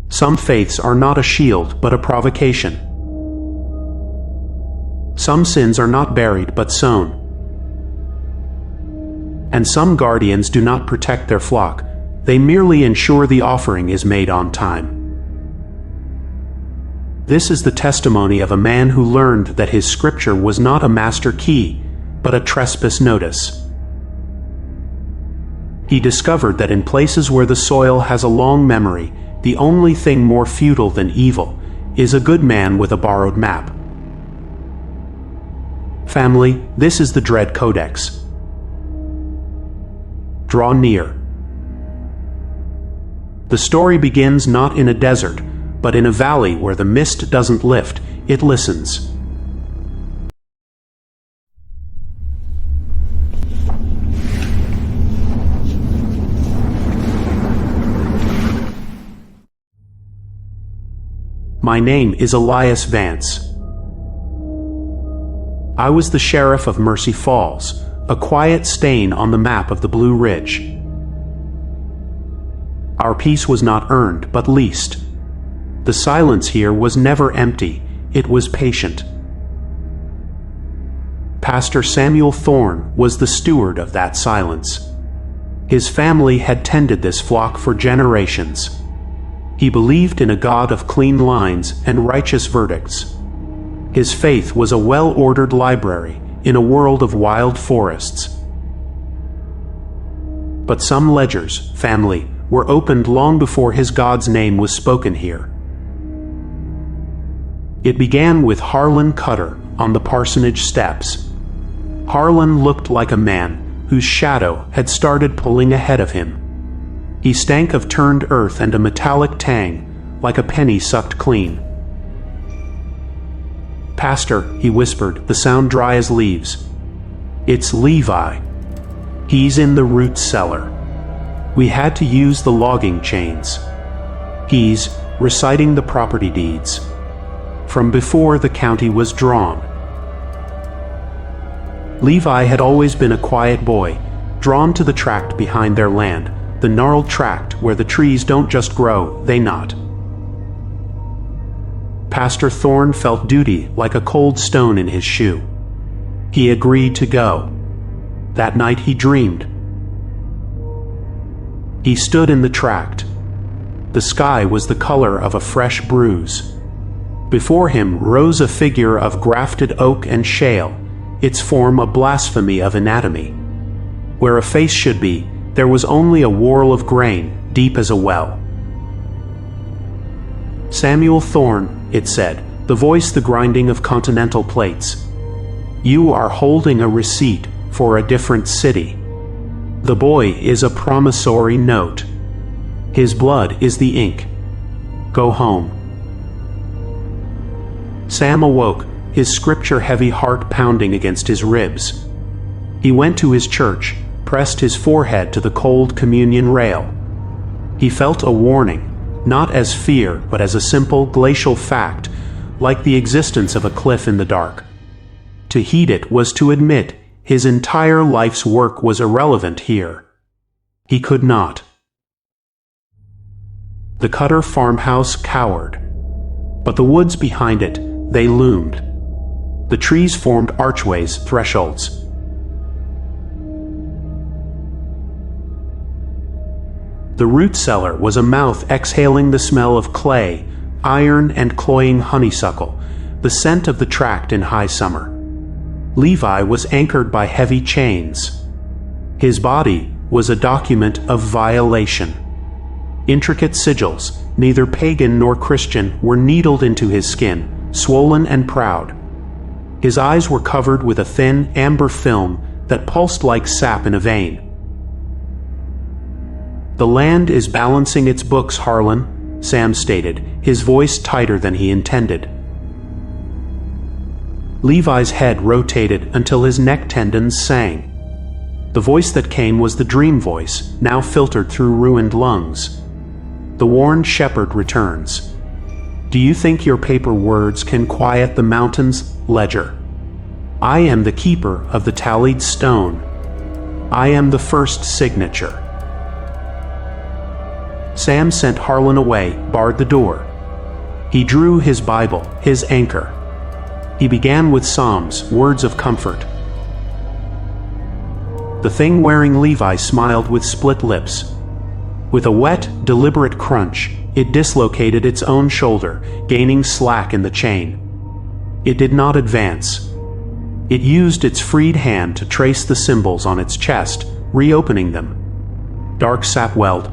Some faiths are not a shield but a provocation. Some sins are not buried but sown. And some guardians do not protect their flock, they merely ensure the offering is made on time. This is the testimony of a man who learned that his scripture was not a master key, but a trespass notice. He discovered that in places where the soil has a long memory, the only thing more futile than evil is a good man with a borrowed map. Family, this is the Dread Codex. Draw near. The story begins not in a desert, but in a valley where the mist doesn't lift, it listens. My name is Elias Vance. I was the sheriff of Mercy Falls, a quiet stain on the map of the Blue Ridge. Our peace was not earned, but leased. The silence here was never empty, it was patient. Pastor Samuel Thorne was the steward of that silence. His family had tended this flock for generations. He believed in a God of clean lines and righteous verdicts. His faith was a well-ordered library in a world of wild forests. But some ledgers, family, were opened long before his God's name was spoken here. It began with Harlan Cutter on the parsonage steps. Harlan looked like a man whose shadow had started pulling ahead of him. He stank of turned earth and a metallic tang, like a penny sucked clean. "Pastor," he whispered, the sound dry as leaves. "It's Levi. He's in the root cellar. We had to use the logging chains. He's reciting the property deeds from before the county was drawn." Levi had always been a quiet boy, drawn to the tract behind their land, the Gnarled Tract where the trees don't just grow, they knot. Pastor Thorne felt duty like a cold stone in his shoe. He agreed to go. That night he dreamed. He stood in the tract. The sky was the color of a fresh bruise. Before him rose a figure of grafted oak and shale, its form a blasphemy of anatomy. Where a face should be, there was only a whorl of grain, deep as a well. "Samuel Thorne," it said, the voice the grinding of continental plates. "You are holding a receipt for a different city. The boy is a promissory note. His blood is the ink. Go home." Sam awoke, his scripture-heavy heart pounding against his ribs. He went to his church, pressed his forehead to the cold communion rail. He felt a warning, not as fear, but as a simple glacial fact, like the existence of a cliff in the dark. To heed it was to admit his entire life's work was irrelevant here. He could not. The Cutter farmhouse cowered, but the woods behind it, they loomed. The trees formed archways, thresholds. The root cellar was a mouth exhaling the smell of clay, iron, and cloying honeysuckle, the scent of the tract in high summer. Levi was anchored by heavy chains. His body was a document of violation. Intricate sigils, neither pagan nor Christian, were needled into his skin, swollen and proud. His eyes were covered with a thin, amber film that pulsed like sap in a vein. "The land is balancing its books, Harlan," Sam stated, his voice tighter than he intended. Levi's head rotated until his neck tendons sang. The voice that came was the dream voice, now filtered through ruined lungs. The warned shepherd returns. "Do you think your paper words can quiet the mountains, ledger? I am the keeper of the tallied stone. I am the first signature." Sam sent Harlan away, barred the door. He drew his Bible, his anchor. He began with Psalms, words of comfort. The thing wearing Levi smiled with split lips. With a wet, deliberate crunch, it dislocated its own shoulder, gaining slack in the chain. It did not advance. It used its freed hand to trace the symbols on its chest, reopening them. Dark sap welled.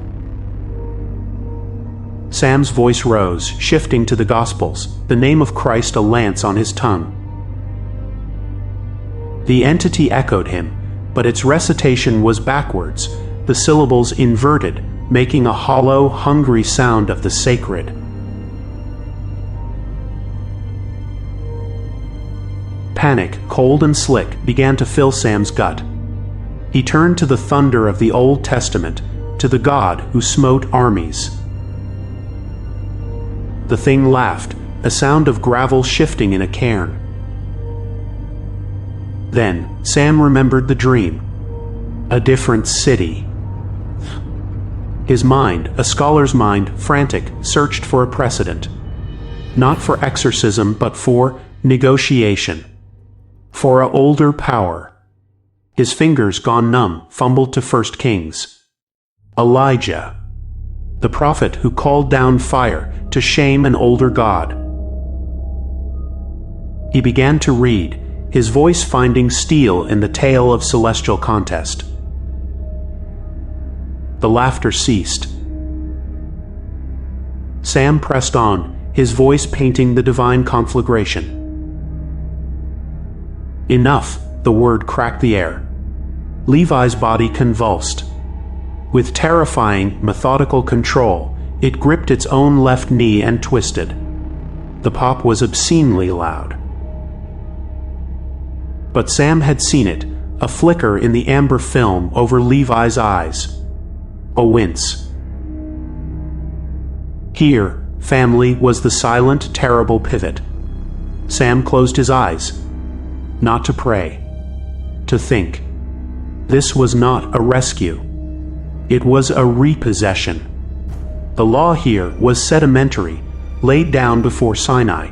Sam's voice rose, shifting to the Gospels, the name of Christ a lance on his tongue. The entity echoed him, but its recitation was backwards, the syllables inverted, making a hollow, hungry sound of the sacred. Panic, cold and slick, began to fill Sam's gut. He turned to the thunder of the Old Testament, to the God who smote armies. The thing laughed, a sound of gravel shifting in a cairn. Then, Sam remembered the dream. A different city. His mind, a scholar's mind, frantic, searched for a precedent. Not for exorcism, but for negotiation. For a older power. His fingers gone numb, fumbled to 1 Kings. Elijah. The prophet who called down fire to shame an older god. He began to read, his voice finding steel in the tale of celestial contest. The laughter ceased. Sam pressed on, his voice painting the divine conflagration. Enough, the word cracked the air. Levi's body convulsed. With terrifying, methodical control, it gripped its own left knee and twisted. The pop was obscenely loud. But Sam had seen it, a flicker in the amber film over Levi's eyes. A wince. Here, family was the silent, terrible pivot. Sam closed his eyes. Not to pray. To think. This was not a rescue. It was a repossession. The law here was sedimentary, laid down before Sinai.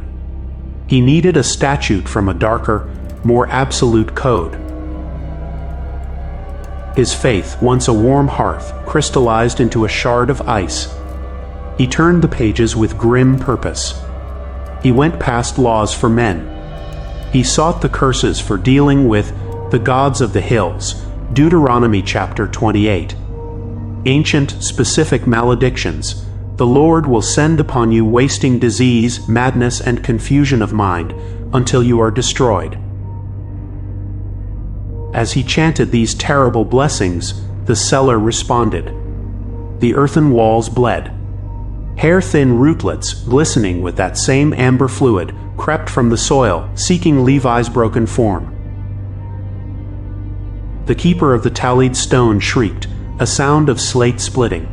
He needed a statute from a darker, more absolute code. His faith, once a warm hearth, crystallized into a shard of ice. He turned the pages with grim purpose. He went past laws for men. He sought the curses for dealing with the gods of the hills, Deuteronomy chapter 28. Ancient, specific maledictions. The Lord will send upon you wasting disease, madness, and confusion of mind, until you are destroyed. As he chanted these terrible blessings, the cellar responded. The earthen walls bled. Hair-thin rootlets, glistening with that same amber fluid, crept from the soil, seeking Levi's broken form. The keeper of the tallied stone shrieked, a sound of slate splitting.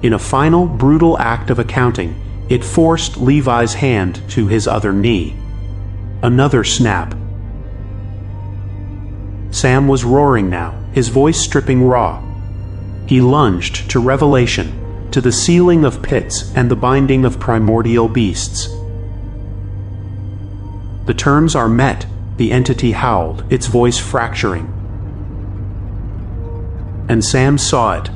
In a final, brutal act of accounting, it forced Levi's hand to his other knee. Another snap. Sam was roaring now, his voice stripping raw. He lunged to revelation, to the sealing of pits and the binding of primordial beasts. The terms are met, the entity howled, its voice fracturing. And Sam saw it.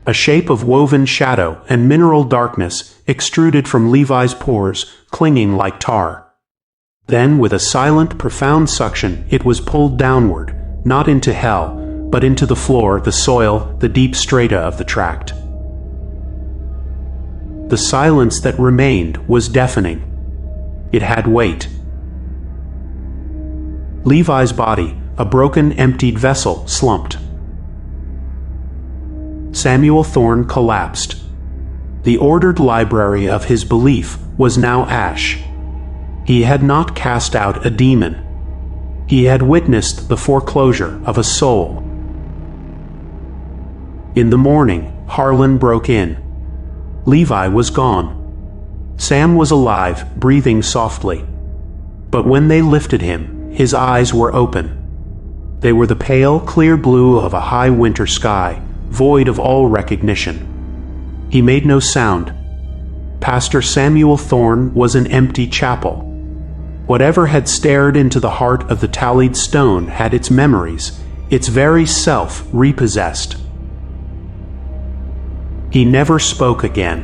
A shape of woven shadow and mineral darkness extruded from Levi's pores, clinging like tar. Then, with a silent, profound suction, it was pulled downward, not into hell, but into the floor, the soil, the deep strata of the tract. The silence that remained was deafening. It had weight. Levi's body, a broken, emptied vessel, slumped. Samuel Thorne collapsed. The ordered library of his belief was now ash. He had not cast out a demon. He had witnessed the foreclosure of a soul. In the morning, Harlan broke in. Levi was gone. Sam was alive, breathing softly. But when they lifted him, his eyes were open. They were the pale, clear blue of a high winter sky, void of all recognition. He made no sound. Pastor Samuel Thorne was an empty chapel. Whatever had stared into the heart of the tallied stone had its memories, its very self repossessed. He never spoke again.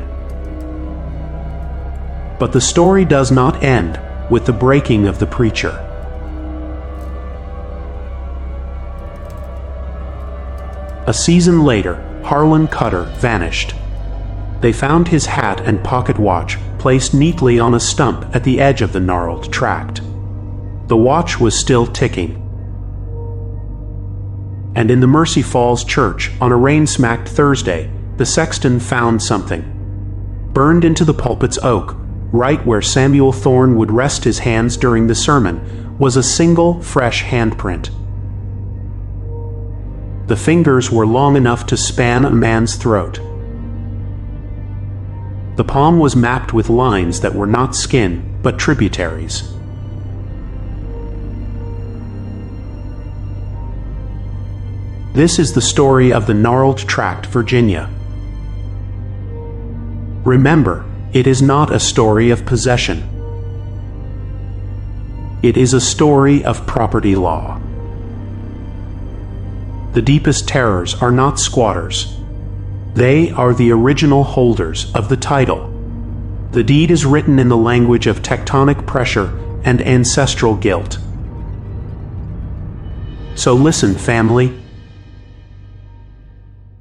But the story does not end with the breaking of the preacher. A season later, Harlan Cutter vanished. They found his hat and pocket watch placed neatly on a stump at the edge of the Gnarled Tract. The watch was still ticking. And in the Mercy Falls Church, on a rain-smacked Thursday, the sexton found something. Burned into the pulpit's oak, right where Samuel Thorne would rest his hands during the sermon, was a single, fresh handprint. The fingers were long enough to span a man's throat. The palm was mapped with lines that were not skin, but tributaries. This is the story of the Gnarled Tract, Virginia. Remember, it is not a story of possession. It is a story of property law. The deepest terrors are not squatters. They are the original holders of the title. The deed is written in the language of tectonic pressure and ancestral guilt. So listen, family.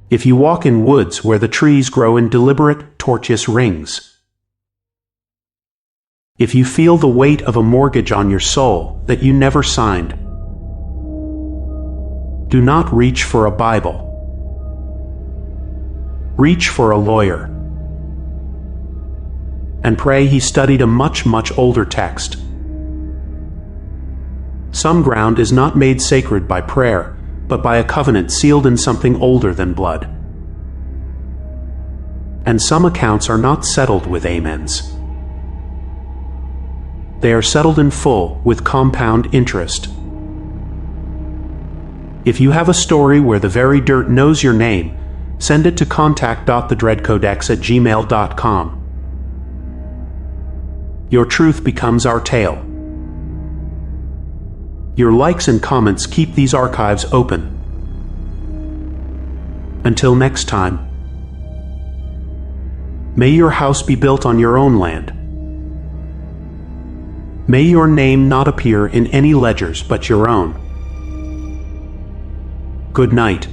If you walk in woods where the trees grow in deliberate, tortuous rings, if you feel the weight of a mortgage on your soul that you never signed, do not reach for a Bible. Reach for a lawyer. And pray he studied a much, much older text. Some ground is not made sacred by prayer, but by a covenant sealed in something older than blood. And some accounts are not settled with amens. They are settled in full with compound interest. If you have a story where the very dirt knows your name, send it to contact.thedreadcodex@gmail.com. Your truth becomes our tale. Your likes and comments keep these archives open. Until next time, may your house be built on your own land. May your name not appear in any ledgers but your own. Good night.